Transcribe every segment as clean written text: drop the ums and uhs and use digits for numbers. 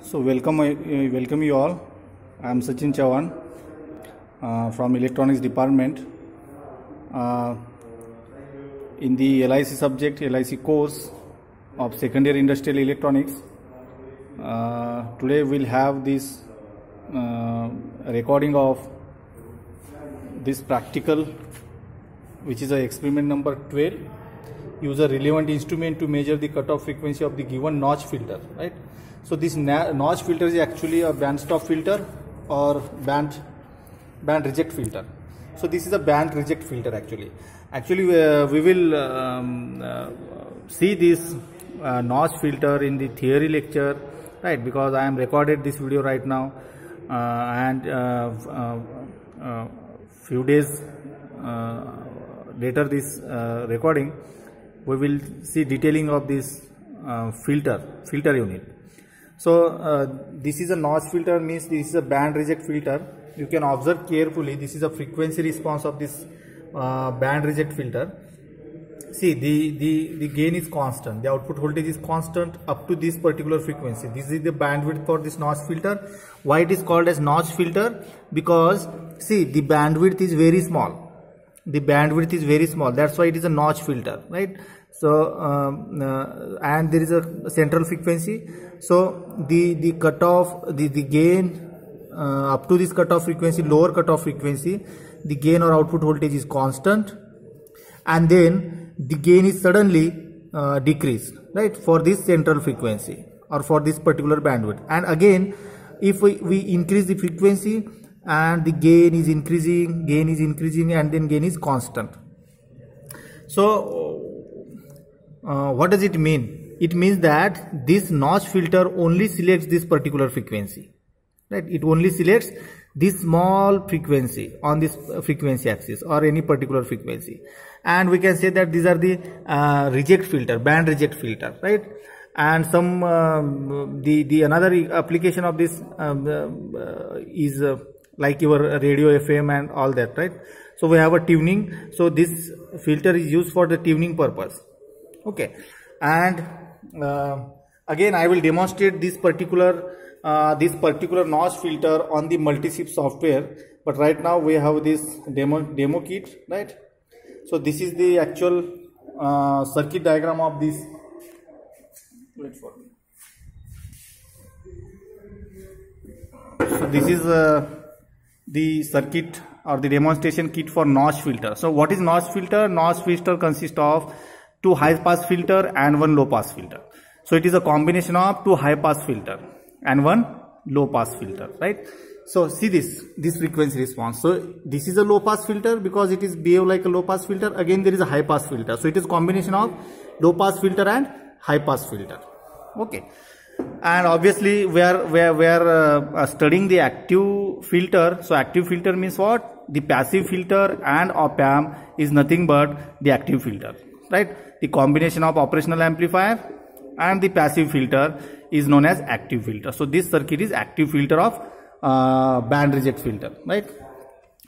So welcome you all. I am Sachin Chavan from Electronics Department. In the LIC subject, LIC course of Second Year Industrial Electronics, today we'll have this recording of this practical, which is a experiment number 12. Use a relevant instrument to measure the cutoff frequency of the given notch filter, right? So this notch filter is actually a band stop filter or band reject filter. So this is a band reject filter actually. We will see this notch filter in the theory lecture, right? Because I am recorded this video right now, and few days later this recording, we will see detailing of this filter unit. So this is a notch filter, means this is a band reject filter. You can observe carefully. This is a frequency response of this band reject filter. See, the gain is constant, the output voltage is constant up to this particular frequency. This is the bandwidth for this notch filter. Why it is called as notch filter? Because see, the bandwidth is very small. The bandwidth is very small. That's why it is a notch filter, right? So and there is a central frequency. So the cutoff, the gain up to this cutoff frequency, lower cutoff frequency, the gain or output voltage is constant, and then the gain is suddenly decreased, right, for this central frequency or for this particular bandwidth. And again, if we increase the frequency, and the gain is increasing, and then gain is constant. So what does it mean? It means that this notch filter only selects this particular frequency, right? It only selects this small frequency on this frequency axis or any particular frequency. And we can say that these are the reject filter, band reject filter, right? And some the another application of this is like your radio FM and all that, right? So we have a tuning. So this filter is used for the tuning purpose. Okay. And again, I will demonstrate this particular notch filter on the multi-chip software. But right now we have this demo kit, right? So this is the actual circuit diagram of this. Wait for me. So this is the circuit or the demonstration kit for notch filter. So what is notch filter? Notch filter consists of 2 high pass filter and 1 low pass filter. So it is a combination of 2 high pass filter and 1 low pass filter, right? So see this frequency response. So this is a low pass filter because it is behave like a low pass filter. Again, there is a high pass filter. So it is combination of low pass filter and high pass filter. Okay. And obviously we are studying the active filter. So active filter means what? The passive filter and op amp is nothing but the active filter, right? The combination of operational amplifier and the passive filter is known as active filter. So this circuit is active filter of band reject filter, right?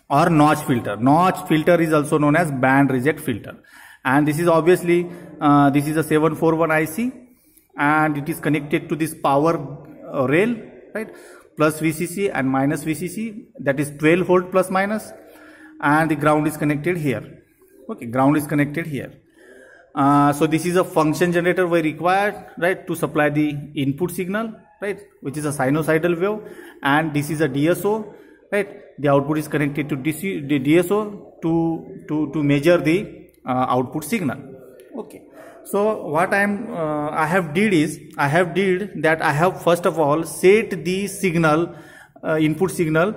Or notch filter. Notch filter is also known as band reject filter. And this is obviously this is a 741 IC, and it is connected to this power rail, right? Plus VCC and minus VCC, that is 12 volt plus minus, and the ground is connected here. Okay, ground is connected here. So this is a function generator we required, right, to supply the input signal, right, which is a sinusoidal wave, and this is a DSO, right? The output is connected to the DSO to measure the output signal. Okay. So what I have did that I have first of all set the signal, input signal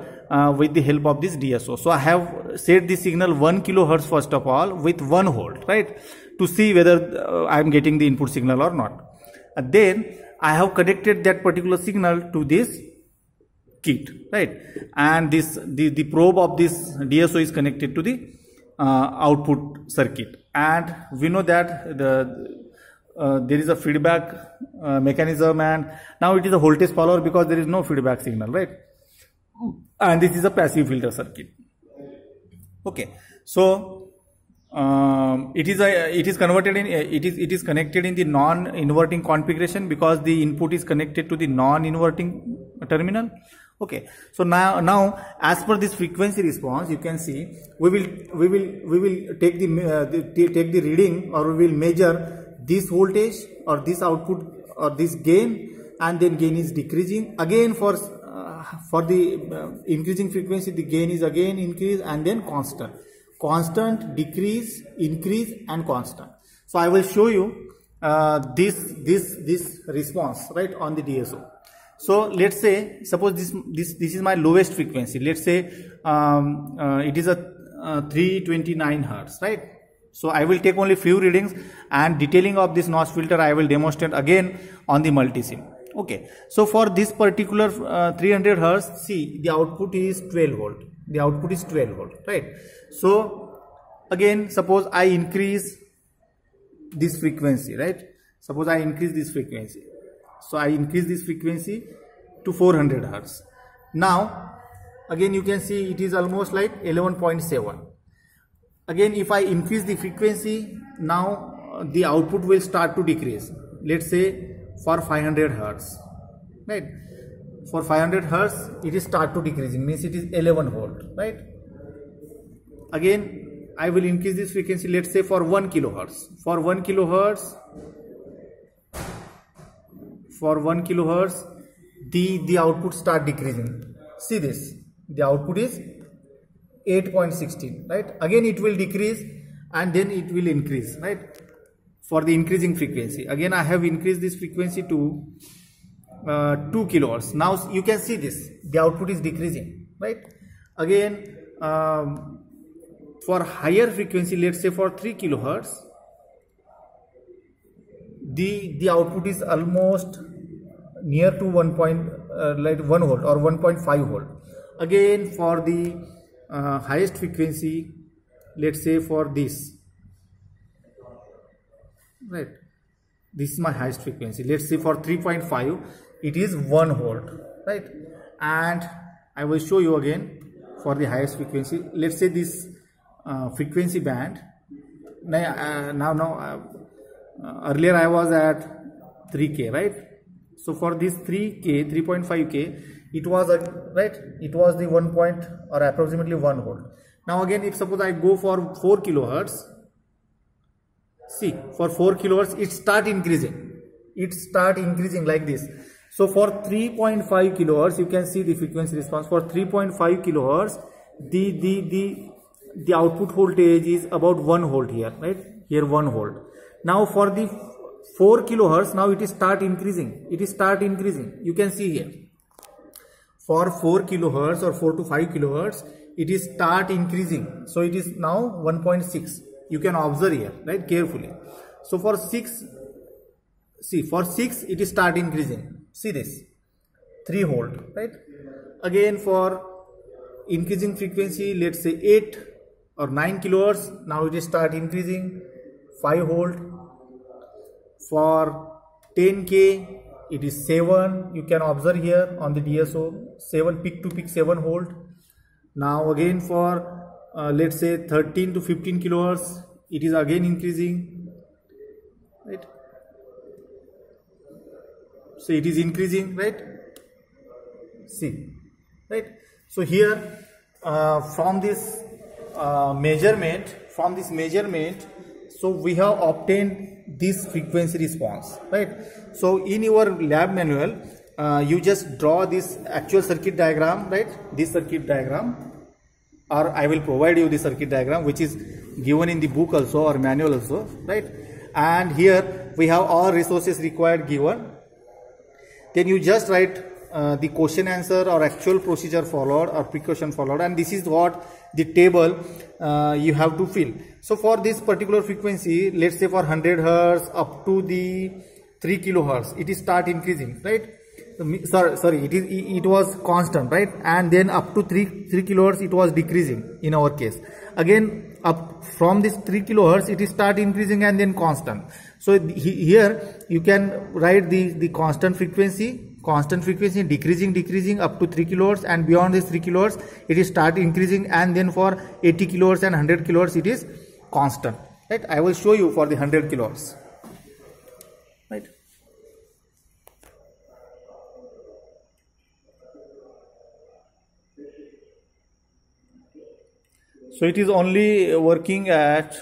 with the help of this DSO. So I have set the signal 1 kilohertz first of all with 1 volt, right, to see whether I am getting the input signal or not. And then I have connected that particular signal to this kit, right, and the probe of this DSO is connected to the output circuit. And we know that there is a feedback mechanism, and now it is a voltage follower because there is no feedback signal, right? And this is a passive filter circuit. Okay, so it is connected in the non-inverting configuration because the input is connected to the non-inverting terminal. Okay, so now as per this frequency response, you can see we will take the reading, or we will measure this voltage or this output or this gain, and then gain is decreasing again. For the increasing frequency, the gain is again increase and then constant, decrease, increase, and constant. So I will show you this response right on the DSO. So let's say, suppose this is my lowest frequency. Let's say it is a 329 hertz, right? So I will take only few readings, and detailing of this notch filter I will demonstrate again on the multisim. Okay, so for this particular 300 hertz, see, the output is 12 volt. The output is 12 volt, right? So again, suppose I increase this frequency, right? Suppose I increase this frequency. So I increase this frequency to 400 hertz. Now again you can see it is almost like 11.7. Again, if I increase the frequency, now the output will start to decrease. Let's say for 500 hertz, right? For 500 hertz it is start to decreasing, means it is 11 volt, right? Again I will increase this frequency, let's say for 1 kilohertz. For 1 kilohertz, the output start decreasing. See this, the output is 8.16, right? Again it will decrease and then it will increase, right? For the increasing frequency, again I have increased this frequency to 2 kilohertz. Now you can see this, the output is decreasing, right? Again for higher frequency, let's say for 3 kilohertz, the output is almost near to 1 volt or 1.5 volt. Again for the highest frequency, let's say for this, right, this is my highest frequency, let's say for 3.5, it is 1 volt, right? And I will show you again for the highest frequency. Let's say this frequency band, earlier I was at 3K, right? So for this 3.5K, it was it was the 1 point or approximately 1 volt. Now again, if suppose I go for 4 kilohertz, see, for 4 kilohertz it start increasing like this. So for 3.5 kilohertz, you can see the frequency response. For 3.5 kilohertz, the output voltage is about 1 volt here, right? Here 1 volt. Now for the 4 kilohertz, now it is start increasing. You can see here. For 4 kilohertz or 4 to 5 kilohertz, it is start increasing. So it is now 1.6. You can observe here, right, carefully. So for 6, see, for 6 it is start increasing. See this, 3 volt, right? Again for increasing frequency, let's say 8 or 9 kilohertz, now it is start increasing, 5 volt. For 10K, it is 7. You can observe here on the DSO, 7 peak to peak 7 volt. Now again for let's say 13 to 15 kilohertz, it is again increasing, right? So it is increasing, right? See, right? So here from this measurement, so we have obtained this frequency response, right? So in your lab manual, you just draw this actual circuit diagram, right? This circuit diagram, or I will provide you the circuit diagram, which is given in the book also or manual also, right? And here we have all resources required given. Then you just write the question answer or actual procedure followed or precaution followed, and this is what the table you have to fill. So for this particular frequency, let's say for 100 hertz up to the 3 kilohertz, it is start increasing, right? Sorry, it was constant, right? And then up to 3 kilohertz it was decreasing in our case. Again up from this 3 kilohertz it is start increasing and then constant. So here you can write the constant frequency decreasing up to 3 kilohertz, and beyond this 3 kilohertz it is start increasing, and then for 80 kilohertz and 100 kilohertz it is constant, right? I will show you for the 100 kilohertz, right? So it is only working at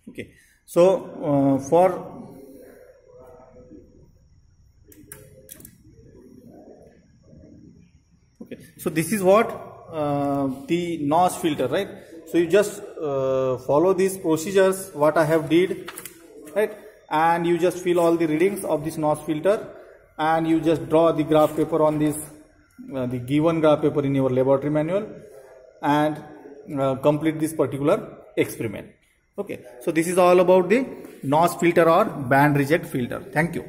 okay. So so this is what the notch filter, right? So you just follow these procedures what I have did, right? And you just fill all the readings of this notch filter, and you just draw the graph paper on this the given graph paper in your laboratory manual, and complete this particular experiment. Okay, so this is all about the notch filter or band reject filter. Thank you.